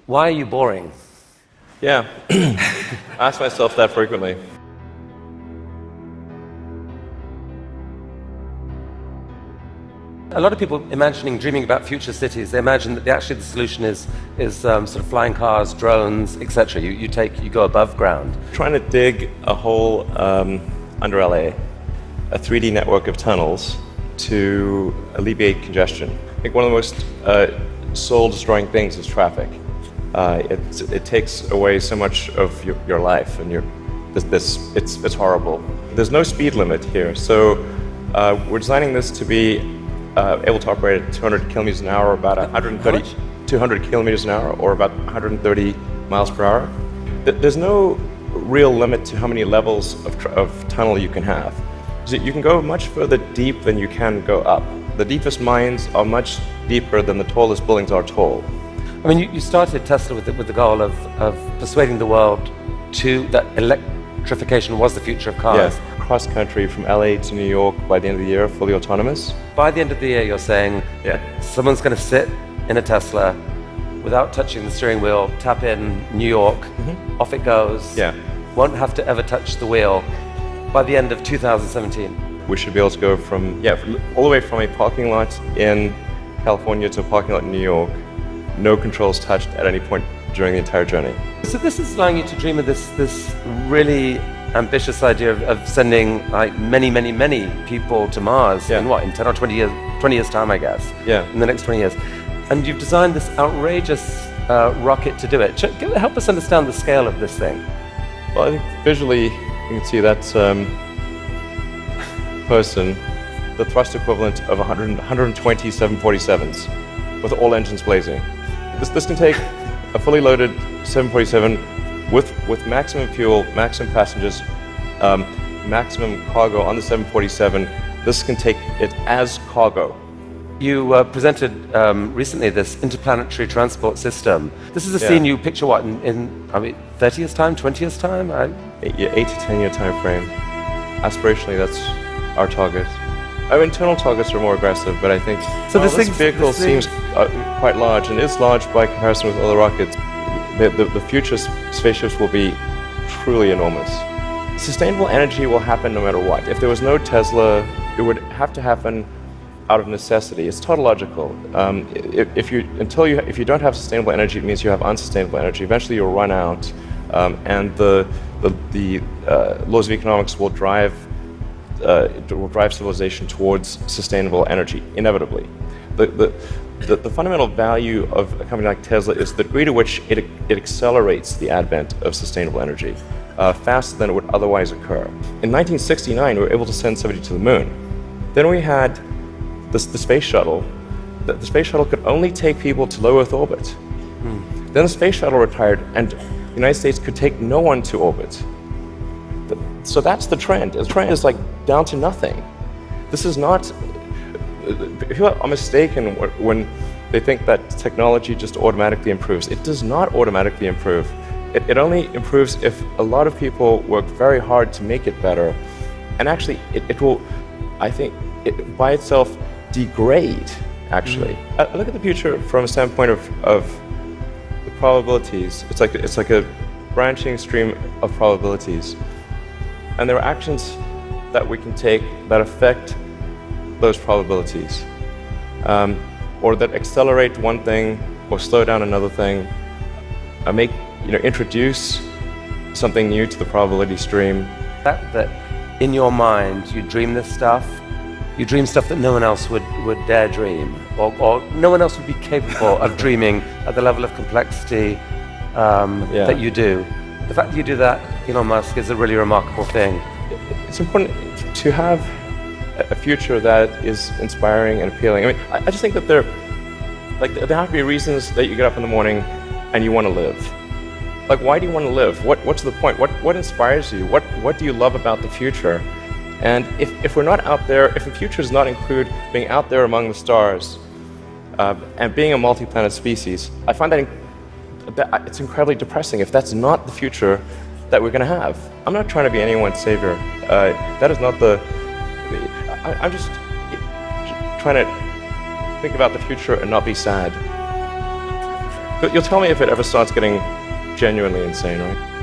Why are you boring? Yeah, I ask myself that frequently. A lot of people dreaming about future cities, they imagine that actually the solution is sort of flying cars, drones, etc. You go above ground. Trying to dig a hole under LA, a 3D network of tunnels to alleviate congestion. I think one of the most soul-destroying things is traffic. It takes away so much of your life, and it's horrible. There's no speed limit here, so we're designing this to be able to operate at 200 kilometers an hour, or about 200 kilometers an hour, or about 130 miles per hour. There's no real limit to how many levels of tunnel you can have. So you can go much further deep than you can go up. The deepest mines are much deeper than the tallest buildings are tall. I mean, you started Tesla with the goal of persuading the world that electrification was the future of cars. Yeah. Cross country from LA to New York by the end of the year, fully autonomous. By the end of the year, you're saying someone's going to sit in a Tesla without touching the steering wheel, tap in New York, off it goes. Yeah. Won't have to ever touch the wheel by the end of 2017. We should be able to go from all the way from a parking lot in California to a parking lot in New York, no controls touched at any point during the entire journey. So this is allowing you to dream of this really ambitious idea of sending like many people to Mars in 10 or 20 years time, I guess. Yeah. In the next 20 years. And you've designed this outrageous rocket to do it. Help us understand the scale of this thing. Well, I think visually you can see that person, the thrust equivalent of 120 747s with all engines blazing. This can take a fully loaded 747 with maximum fuel, maximum passengers, maximum cargo on the 747. This can take it as cargo. You presented recently this interplanetary transport system. This is a scene you picture what in 30 years time, 20 years time? 8 to 10 year time frame. Aspirationally, that's our target. Our internal targets are more aggressive, but I think this vehicle seems quite large, and is large by comparison with other rockets. The future spaceships will be truly enormous. Sustainable energy will happen no matter what. If there was no Tesla, it would have to happen out of necessity. It's tautological. If you don't have sustainable energy, it means you have unsustainable energy. Eventually, you'll run out, and the laws of economics will drive civilization towards sustainable energy inevitably. The fundamental value of a company like Tesla is the degree to which it accelerates the advent of sustainable energy faster than it would otherwise occur. In 1969, we were able to send somebody to the moon. Then we had the space shuttle. The space shuttle could only take people to low Earth orbit. Then the space shuttle retired, and the United States could take no one to orbit. So that's the trend. The trend is like down to nothing. This is not. People are mistaken when they think that technology just automatically improves. It does not automatically improve. It only improves if a lot of people work very hard to make it better. And actually, it will, I think, by itself degrade, actually. I look at the future from a standpoint of the probabilities. It's like a branching stream of probabilities. And there are actions that we can take that affect those probabilities, or that accelerate one thing or slow down another thing, introduce something new to the probability stream. That in your mind you dream this stuff, you dream stuff that no one else would dare dream, or no one else would be capable of dreaming at the level of complexity that you do. The fact that you do that, Elon Musk, is a really remarkable thing. It's important to have a future that is inspiring and appealing. I mean, I just think that there have to be reasons that you get up in the morning and you want to live. Like, why do you want to live? What's the point? What inspires you? What do you love about the future? And if we're not out there, if the future does not include being out there among the stars and being a multi-planet species, I find that it's incredibly depressing if that's not the future that we're going to have. I'm not trying to be anyone's savior. That is not the. I'm just trying to think about the future and not be sad. You'll tell me if it ever starts getting genuinely insane, right?